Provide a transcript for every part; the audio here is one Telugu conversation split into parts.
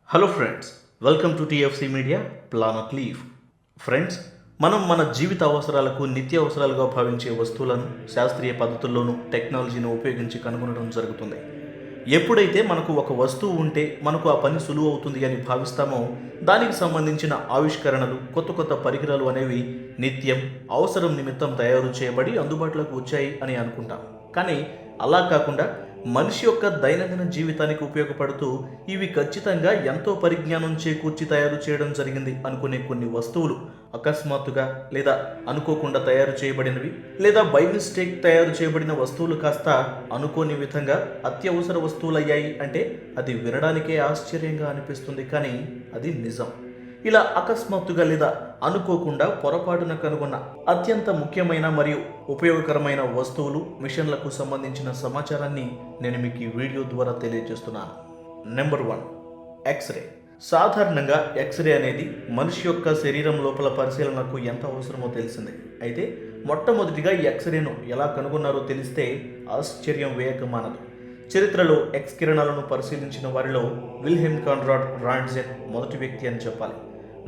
Hello friends, welcome to TFC media planet leave. Friends, మనం మన జీవిత అవసరాలకు నిత్య అవసరాలుగా భావించే వస్తువులను శాస్త్రీయ పద్ధతుల్లోనూ టెక్నాలజీని ఉపయోగించి కనుగొనడం జరుగుతుంది. ఎప్పుడైతే మనకు ఒక వస్తువు ఉంటే మనకు ఆ పని సులువు అవుతుంది అని భావిస్తామో దానికి సంబంధించిన ఆవిష్కరణలు, కొత్త కొత్త పరికరాలు అనేవి నిత్యం అవసరం నిమిత్తం తయారు చేయబడి అందుబాటులోకి వచ్చాయి అని అనుకుంటాం. కానీ అలా కాకుండా మనిషి యొక్క దైనందిన జీవితానికి ఉపయోగపడుతూ ఇవి ఖచ్చితంగా ఎంతో పరిజ్ఞానం చేకూర్చి తయారు చేయడం జరిగింది అనుకునే కొన్ని వస్తువులు అకస్మాత్తుగా లేదా అనుకోకుండా తయారు చేయబడినవి, లేదా బై మిస్టేక్ తయారు చేయబడిన వస్తువులు కాస్త అనుకోని విధంగా అత్యవసర వస్తువులయ్యాయి అంటే అది వినడానికే ఆశ్చర్యంగా అనిపిస్తుంది, కానీ అది నిజం. ఇలా అకస్మాత్తుగా లేదా అనుకోకుండా పొరపాటున కనుగొన్న అత్యంత ముఖ్యమైన మరియు ఉపయోగకరమైన వస్తువులు, మిషన్లకు సంబంధించిన సమాచారాన్ని నేను మీకు ఈ వీడియో ద్వారా తెలియజేస్తున్నాను. Number 1, x ray. సాధారణంగా ఎక్స్రే అనేది మనిషి యొక్క శరీరం లోపల పరిశీలనకు ఎంత అవసరమో తెలిసిందే. అయితే మొట్టమొదటిగా ఈ ఎక్స్రేను ఎలా కనుగొన్నారో తెలిస్తే ఆశ్చర్యం వేయక మానదు. చరిత్రలో ఎక్స్ కిరణాలను పరిశీలించిన వారిలో విల్హెమ్ కాన్రాడ్ రాంట్జెన్ మొదటి వ్యక్తి అని చెప్పాలి.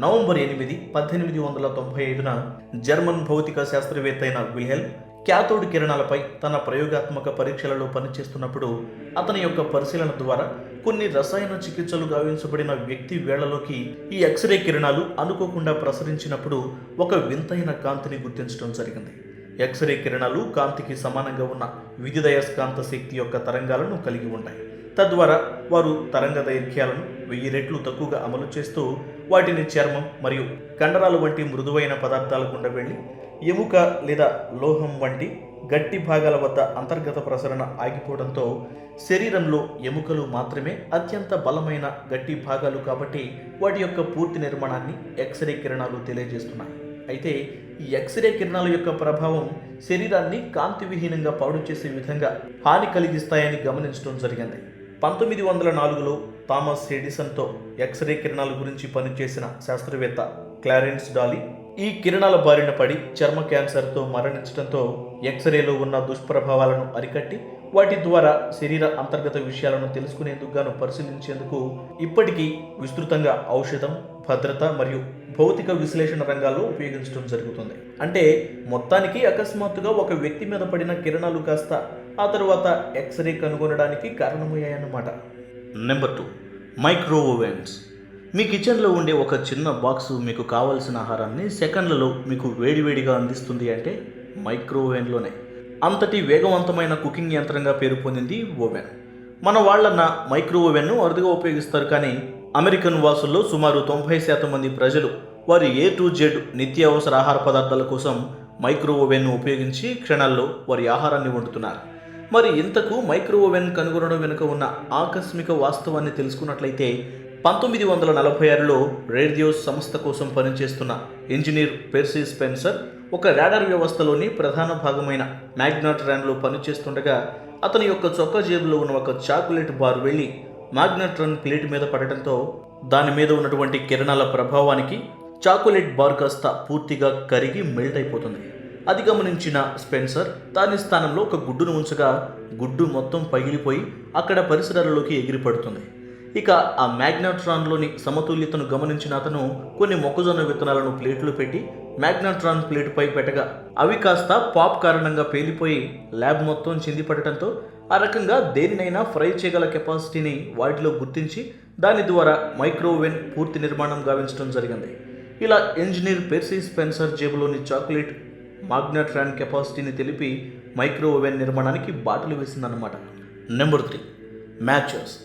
నవంబర్ 8, 1895న జర్మన్ భౌతిక శాస్త్రవేత్త అయిన విల్హెల్మ్ క్యాథోడ్ కిరణాలపై తన ప్రయోగాత్మక పరీక్షలలో పనిచేస్తున్నప్పుడు అతని యొక్క పరిశీలన ద్వారా కొన్ని రసాయన చికిత్సలు గావించబడిన వ్యక్తి వేళ్లలోకి ఈ ఎక్స్రే కిరణాలు అనుకోకుండా ప్రసరించినప్పుడు ఒక వింతైన కాంతిని గుర్తించడం జరిగింది. ఎక్స్రే కిరణాలు కాంతికి సమానంగా ఉన్న విద్యుదయస్కాంత శక్తి యొక్క తరంగాలను కలిగి ఉంటాయి. తద్వారా వారు తరంగ దైర్ఘ్యాలను 1000 రెట్లు తక్కువగా అమలు చేస్తూ వాటిని చర్మం మరియు కండరాలు వంటి మృదువైన పదార్థాల గుండా వెళ్ళి ఎముక లేదా లోహం వంటి గట్టి భాగాల వద్ద అంతర్గత ప్రసరణ ఆగిపోవడంతో శరీరంలో ఎముకలు మాత్రమే అత్యంత బలమైన గట్టి భాగాలు కాబట్టి వాటి యొక్క పూర్తి నిర్మాణాన్ని ఎక్స్రే కిరణాలు తెలియజేస్తున్నాయి. అయితే ఈ ఎక్స్రే కిరణాల యొక్క ప్రభావం శరీరాన్ని కాంతి విహీనంగా పాడు చేసే విధంగా హాని కలిగిస్తాయని గమనించడం జరిగింది. 1904లో థామస్ ఎడిసన్తో ఎక్స్రే కిరణాల గురించి పనిచేసిన శాస్త్రవేత్త క్లారెన్స్ డాలీ ఈ కిరణాల బారిన పడి చర్మ క్యాన్సర్తో మరణించడంతో ఎక్స్రేలో ఉన్న దుష్ప్రభావాలను అరికట్టి వాటి ద్వారా శరీర అంతర్గత విషయాలను తెలుసుకునేందుకు గాను పరిశీలించేందుకు ఇప్పటికీ విస్తృతంగా ఔషధం, భద్రత మరియు భౌతిక విశ్లేషణ రంగాల్లో ఉపయోగించడం జరుగుతుంది. అంటే మొత్తానికి అకస్మాత్తుగా ఒక వ్యక్తి మీద పడిన కిరణాలు కాస్త ఆ తర్వాత ఎక్స్రే కనుగొనడానికి కారణమయ్యాయన్నమాట. నెంబర్ 2, మైక్రో ఓవెన్స్. మీ కిచెన్లో ఉండే ఒక చిన్న బాక్సు మీకు కావలసిన ఆహారాన్ని సెకండ్లలో మీకు వేడివేడిగా అందిస్తుంది అంటే మైక్రో ఓవెన్లోనే. అంతటి వేగవంతమైన కుకింగ్ యంత్రంగా పేరు పొందింది ఓవెన్. మన వాళ్ళన్న మైక్రో ఓవెన్ను అరుదుగా ఉపయోగిస్తారు, కానీ అమెరికన్ వాసుల్లో సుమారు 90% మంది ప్రజలు వారి A to Z నిత్యావసర ఆహార పదార్థాల కోసం మైక్రో ఓవెన్ను ఉపయోగించి క్షణాల్లో వారి ఆహారాన్ని వండుతున్నారు. మరి ఇంతకు మైక్రో ఓవెన్ కనుగొనడం వెనుక ఉన్న ఆకస్మిక వాస్తవాన్ని తెలుసుకున్నట్లయితే 1946లో రేడియో సంస్థ కోసం పనిచేస్తున్న ఇంజనీర్ పెర్సీ స్పెన్సర్ ఒక రాడార్ వ్యవస్థలోని ప్రధాన భాగమైన మ్యాగ్నెట్రాన్లో పనిచేస్తుండగా అతని యొక్క చొక్కా జేబులో ఉన్న ఒక చాక్లెట్ బార్ వెళ్ళి మ్యాగ్నెట్రాన్ ప్లేట్ మీద పడటంతో దాని మీద ఉన్నటువంటి కిరణాల ప్రభావానికి చాక్లెట్ బార్ కాస్త పూర్తిగా కరిగి మెల్ట్ అయిపోతుంది. అది గమనించిన స్పెన్సర్ దాని స్థానంలో ఒక గుడ్డును ఉంచగా గుడ్డు మొత్తం పగిలిపోయి అక్కడ పరిసరాలలోకి ఎగిరిపడుతుంది. ఇక ఆ మ్యాగ్నెట్రాన్లోని సమతుల్యతను గమనించిన అతను కొన్ని మొక్కజొన్న విత్తనాలను ప్లేట్లు పెట్టి మ్యాగ్నెట్రాన్ ప్లేటుపై పెట్టగా అవి కాస్త పాప్ కారణంగా పేలిపోయి ల్యాబ్ మొత్తం చిందిపడటంతో ఆ రకంగా దేనినైనా ఫ్రై చేయగల కెపాసిటీని వాటిలో గుర్తించి దాని ద్వారా మైక్రోవేవ్ పూర్తి నిర్మాణం గావించడం జరిగింది. ఇలా ఇంజనీర్ పెర్సీ స్పెన్సర్ జేబులోని చాక్లెట్ మ్యాగ్నెట్రాన్ కెపాసిటీని తెలిపి మైక్రోవేవ్ నిర్మాణానికి బాటలు వేసిందన్నమాట. Number 3, matches.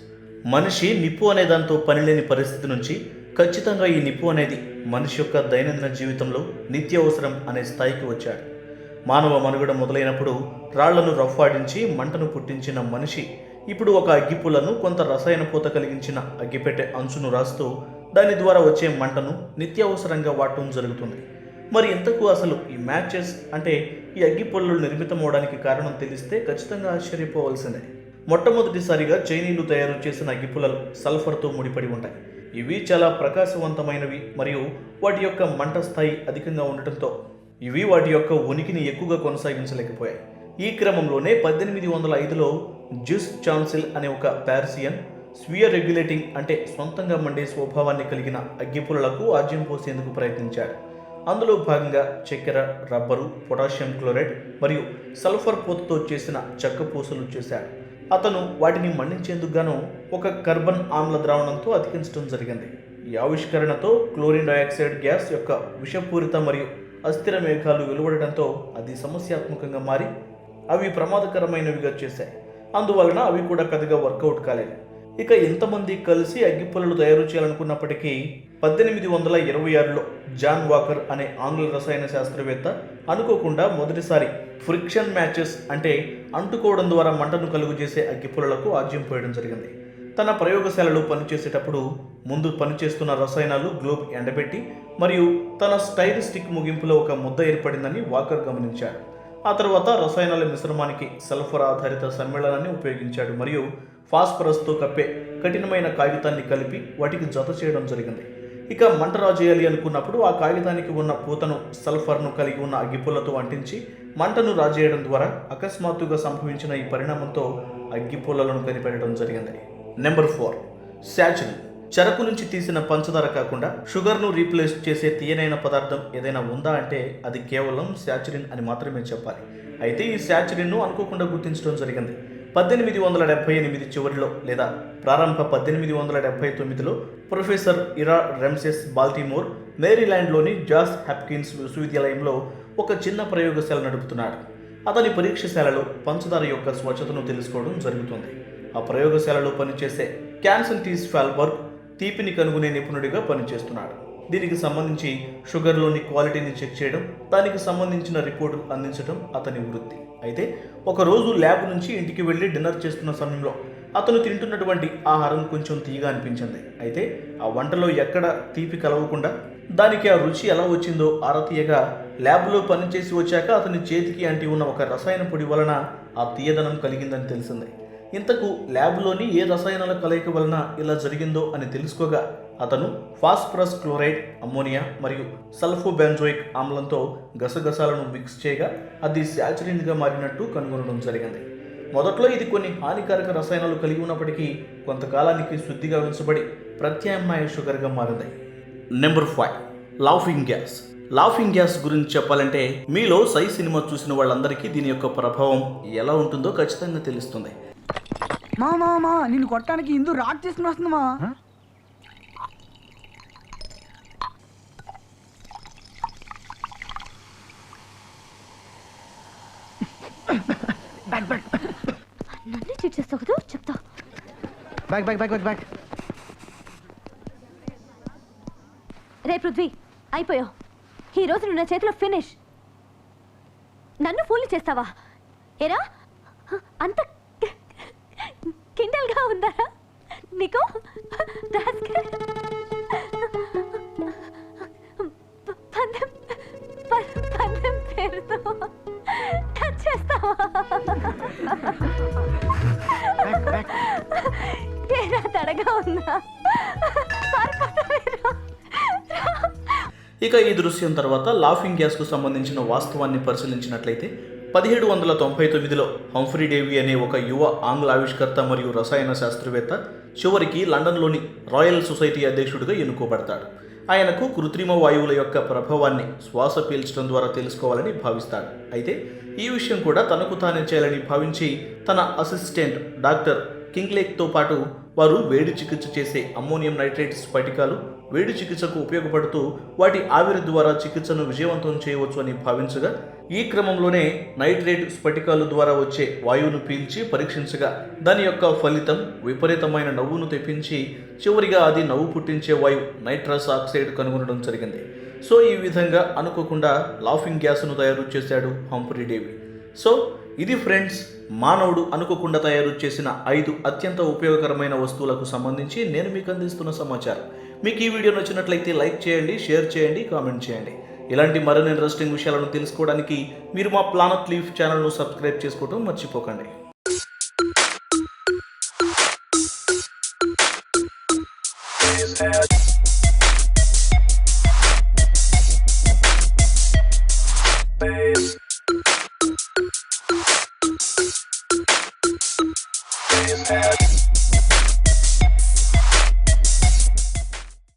మనిషి నిప్పు అనే దాంతో పనిలేని పరిస్థితి నుంచి ఖచ్చితంగా ఈ నిప్పు అనేది మనిషి యొక్క దైనందిన జీవితంలో నిత్యావసరం అనే స్థాయికి వచ్చాడు. మానవ మనుగడ మొదలైనప్పుడు రాళ్లను రఫ్ఫాడించి మంటను పుట్టించిన మనిషి ఇప్పుడు ఒక అగ్గిపుల్లను కొంత రసాయన పూత కలిగించిన అగ్గిపెట్టె అంచును రాస్తూ దాని ద్వారా వచ్చే మంటను నిత్యావసరంగా వాడటం జరుగుతుంది. మరి ఇంతకు అసలు ఈ మ్యాచెస్ అంటే ఈ అగ్గిపుల్లలు నిర్మితమవడానికి కారణం తెలిస్తే ఖచ్చితంగా ఆశ్చర్యపోవాల్సిందే. మొట్టమొదటిసారిగా చైనీయులు తయారు చేసిన అగ్గిపుల్లలు సల్ఫర్తో ముడిపడి ఉంటాయి. ఇవి చాలా ప్రకాశవంతమైనవి మరియు వాటి యొక్క మంట స్థాయి అధికంగా ఉండటంతో ఇవి వాటి యొక్క ఉనికిని ఎక్కువగా కొనసాగించలేకపోయాయి. ఈ క్రమంలోనే 1805లో జ్యూస్ ఛాన్సిల్ అనే ఒక పారిసియన్ స్వీయ రెగ్యులేటింగ్ అంటే సొంతంగా మండే స్వభావాన్ని కలిగిన అగ్గిపుల్లలకు ఆజ్యం పోసేందుకు ప్రయత్నించాడు. అందులో భాగంగా చక్కెర, రబ్బరు, పొటాషియం క్లోరైడ్ మరియు సల్ఫర్ పోతుతో చేసిన చెక్క పూసలు చేశాడు. అతను వాటిని మండించేందుకు గాను ఒక కార్బన్ ఆమ్ల ద్రావణంతో అతికించడం జరిగింది. ఈ ఆవిష్కరణతో క్లోరిన్ డయాక్సైడ్ గ్యాస్ యొక్క విషపూరిత మరియు అస్థిర మేఘాలు వెలువడటంతో అది సమస్యాత్మకంగా మారి అవి ప్రమాదకరమైనవిగా చేశాయి. అందువలన అవి కూడా పెద్దగా వర్కౌట్ కాలేదు. ఇక ఇంతమంది కలిసి అగ్గిపుల్లలు తయారు చేయాలనుకున్నప్పటికీ 1826లో జాన్ వాకర్ అనే ఆంగ్ల రసాయన శాస్త్రవేత్త అనుకోకుండా మొదటిసారి ఫ్రిక్షన్ మ్యాచెస్ అంటే అంటుకోవడం ద్వారా మంటను కలుగు చేసే అగ్గిపుల్లలకు ఆజ్యం పోయడం జరిగింది. తన ప్రయోగశాలలో పనిచేసేటప్పుడు ముందు పనిచేస్తున్న రసాయనాలు గ్లోబ్ ఎండబెట్టి మరియు తన స్టైల్ స్టిక్ ముగింపులో ఒక ముద్ద ఏర్పడిందని వాకర్ గమనించాడు. ఆ తర్వాత రసాయనాల మిశ్రమానికి సల్ఫర్ ఆధారిత సమ్మేళనాన్ని ఉపయోగించాడు మరియు ఫాస్ఫరస్తో కప్పే కఠినమైన కాగితాన్ని కలిపి వాటికి జత చేయడం జరిగింది. ఇక మంట రాజేయాలి అనుకున్నప్పుడు ఆ కాగితానికి ఉన్న పూతను సల్ఫర్ను కలిగి ఉన్న అగ్గిపుల్లతో అంటించి మంటను రాజేయడం ద్వారా అకస్మాత్తుగా సంభవించిన ఈ పరిణామంతో అగ్గిపుల్లలను కనిపెట్టడం జరిగింది. నెంబర్ 4, శాచురిన్. చెరకు నుంచి తీసిన పంచదార కాకుండా షుగర్ను రీప్లేస్ చేసే తీయనైన పదార్థం ఏదైనా ఉందా అంటే అది కేవలం శాచురిన్ అని మాత్రమే చెప్పాలి. అయితే ఈ శాచురిన్ను అనుకోకుండా గుర్తించడం జరిగింది. 1878 చివరిలో లేదా ప్రారంభ 1879లో ప్రొఫెసర్ ఇరా రెమ్సెస్ బాల్టిమోర్, మేరీల్యాండ్లోని జాస్ హాప్కిన్స్ విశ్వవిద్యాలయంలో ఒక చిన్న ప్రయోగశాల నడుపుతున్నాడు. అతని పరీక్షశాలలో పంచదార యొక్క స్వచ్ఛతను తెలుసుకోవడం జరుగుతుంది. ఆ ప్రయోగశాలలో పనిచేసే క్యాన్సన్ ఫాల్బర్గ్ తీపిని కనుగొనే నిపుణుడిగా పనిచేస్తున్నాడు. దీనికి సంబంధించి షుగర్లోని క్వాలిటీని చెక్ చేయడం, దానికి సంబంధించిన రిపోర్టు అందించడం అతని వృత్తి. అయితే ఒకరోజు ల్యాబ్ నుంచి ఇంటికి వెళ్ళి డిన్నర్ చేస్తున్న సమయంలో అతను తింటున్నటువంటి ఆహారం కొంచెం తీయగా అనిపించింది. అయితే ఆ వంటలో ఎక్కడ తీపి కలవకుండా దానికి ఆ రుచి ఎలా వచ్చిందో ఆరా తీయగా ల్యాబ్లో పనిచేసి వచ్చాక అతని చేతికి అంటి ఉన్న ఒక రసాయన పొడి వలన ఆ తీయదనం కలిగిందని తెలిసింది. ఇంతకు ల్యాబ్లోని ఏ రసాయనాల కలయిక వలన ఇలా జరిగిందో అని తెలుసుకోగా అతను ఫాస్ఫరస్ క్లోరైడ్, అమ్మోనియా మరియు సల్ఫోబెంజోయిక్ ఆమ్లంతో గసగసాలను మిక్స్ చేయగా అది శాచురిన్గా మారినట్టు కనుగొనడం జరిగింది. మొదట్లో ఇది కొన్ని హానికారక రసాయనాలు కలిగి ఉన్నప్పటికీ కొంతకాలానికి శుద్ధిగా ఉంచబడి ప్రత్యామ్నాయ షుగర్గా మారింది. Number 5, laughing gas. Laughing gas గురించి చెప్పాలంటే మీలో సై సినిమా చూసిన వాళ్ళందరికీ దీని యొక్క ప్రభావం ఎలా ఉంటుందో ఖచ్చితంగా తెలుస్తుంది. మా నిన్ను కొట్టడానికి ఇందు రాడ్ తీసుకుని వస్తుంది మా. నన్ను చీట్ చేస్తావు కదా, చెప్తా. బ్యాక్. రే పృథ్వీ, అయిపోయావు. ఈ రోజు నువ్వు నా చేతిలో ఫినిష్. నన్ను ఫూల్ చేస్తావా? ఏరా అంత కిండల్గా ఉందారా నీకు? పందెం పేరుతో టచ్ చేస్తావా? ఏరా తడగా ఉందా? ఇక ఈ దృశ్యం తర్వాత లాఫింగ్ గ్యాస్కు సంబంధించిన వాస్తవాన్ని పరిశీలించినట్లయితే 1799లో హంఫ్రీ డేవి అనే ఒక యువ ఆంగ్ల ఆవిష్కర్త మరియు రసాయన శాస్త్రవేత్త చివరికి లండన్లోని రాయల్ సొసైటీ అధ్యక్షుడిగా ఎన్నుకోబడతాడు. ఆయనకు కృత్రిమ వాయువుల యొక్క ప్రభావాన్ని శ్వాస పీల్చడం ద్వారా తెలుసుకోవాలని భావిస్తాడు. అయితే ఈ విషయం కూడా తనకు తానే చేయాలని భావించి తన అసిస్టెంట్ డాక్టర్ కింగ్లేక్తో పాటు వారు వేడి చికిత్స చేసే అమ్మోనియం నైట్రేట్ స్ఫటికాలు వేడి చికిత్సకు ఉపయోగపడుతూ వాటి ఆవిరి ద్వారా చికిత్సను విజయవంతం చేయవచ్చు అని భావించగా ఈ క్రమంలోనే నైట్రేట్ స్ఫటికాలు ద్వారా వచ్చే వాయువును పీల్చి పరీక్షించగా దాని యొక్క ఫలితం విపరీతమైన నవ్వును తెప్పించి చివరిగా అది నవ్వు పుట్టించే వాయువు నైట్రస్ ఆక్సైడ్ కనుగొనడం జరిగింది. సో ఈ విధంగా అనుకోకుండా లాఫింగ్ గ్యాస్ను తయారు చేశాడు హంఫ్రీ డేవి. సో ఇది ఫ్రెండ్స్, మానవుడు అనుకోకుండా తయారు చేసిన 5 అత్యంత ఉపయోగకరమైన వస్తువులకు సంబంధించి నేను మీకు అందిస్తున్న సమాచారం. మీకు ఈ వీడియో నచ్చినట్లయితే లైక్ చేయండి, షేర్ చేయండి, కామెంట్ చేయండి. ఇలాంటి మరిన్ని ఇంట్రెస్టింగ్ విషయాలను తెలుసుకోవడానికి మీరు మా ప్లానెట్ లీఫ్ ఛానల్ను సబ్స్క్రైబ్ చేసుకోవడం మర్చిపోకండి. Head.